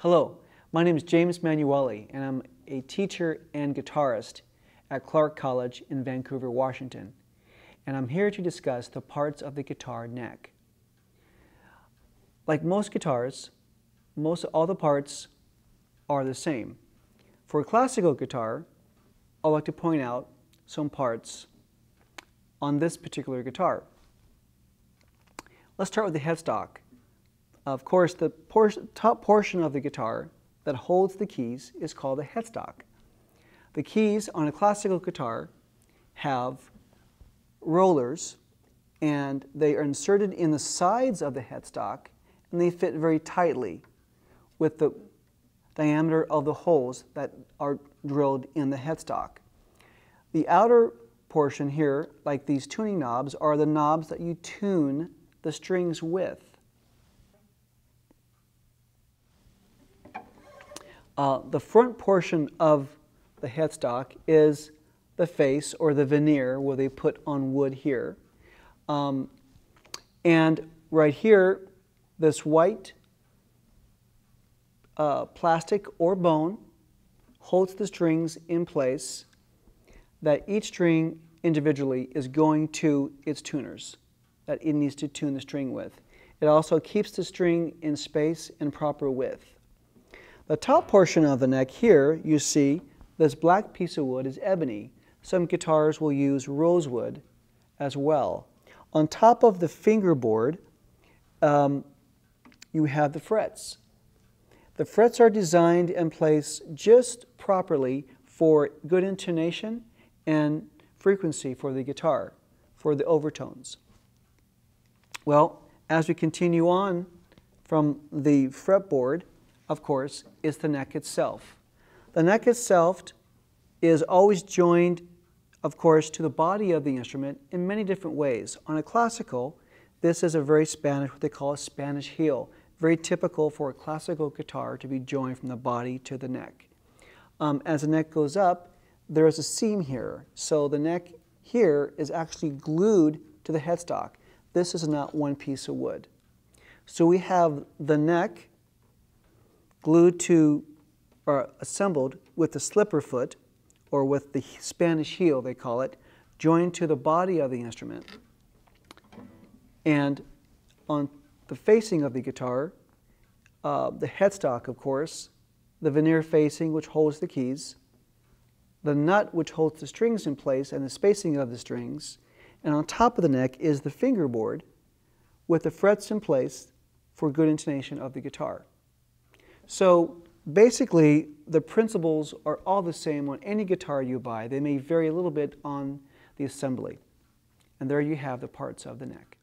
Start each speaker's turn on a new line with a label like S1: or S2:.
S1: Hello, my name is James Manuele, and I'm a teacher and guitarist at Clark College in Vancouver, Washington. And I'm here to discuss the parts of the guitar neck. Like most guitars, all the parts are the same. For a classical guitar, I'd like to point out some parts on this particular guitar. Let's start with the headstock. Of course, the top portion of the guitar that holds the keys is called the headstock. The keys on a classical guitar have rollers, and they are inserted in the sides of the headstock, and they fit very tightly with the diameter of the holes that are drilled in the headstock. The outer portion here, like these tuning knobs, are the knobs that you tune the strings with. The front portion of the headstock is the face or the veneer where they put on wood here. And right here, this white plastic or bone holds the strings in place, that each string individually is going to its tuners that it needs to tune the string with. It also keeps the string in space and proper width. The top portion of the neck here, you see, this black piece of wood is ebony. Some guitars will use rosewood as well. On top of the fingerboard, you have the frets. The frets are designed and placed just properly for good intonation and frequency for the guitar, for the overtones. Well, as we continue on from the fretboard, of course, is the neck itself. The neck itself is always joined, of course, to the body of the instrument in many different ways. On a classical, this is a very Spanish, what they call a Spanish heel. Very typical for a classical guitar to be joined from the body to the neck. As the neck goes up, there is a seam here. So the neck here is actually glued to the headstock. This is not one piece of wood. So we have the neck glued to, or assembled with the slipper foot, or with the Spanish heel, they call it, joined to the body of the instrument. And on the facing of the guitar, the headstock, of course, the veneer facing, which holds the keys, the nut, which holds the strings in place and the spacing of the strings, and on top of the neck is the fingerboard with the frets in place for good intonation of the guitar. So basically, the principles are all the same on any guitar you buy. They may vary a little bit on the assembly. And there you have the parts of the neck.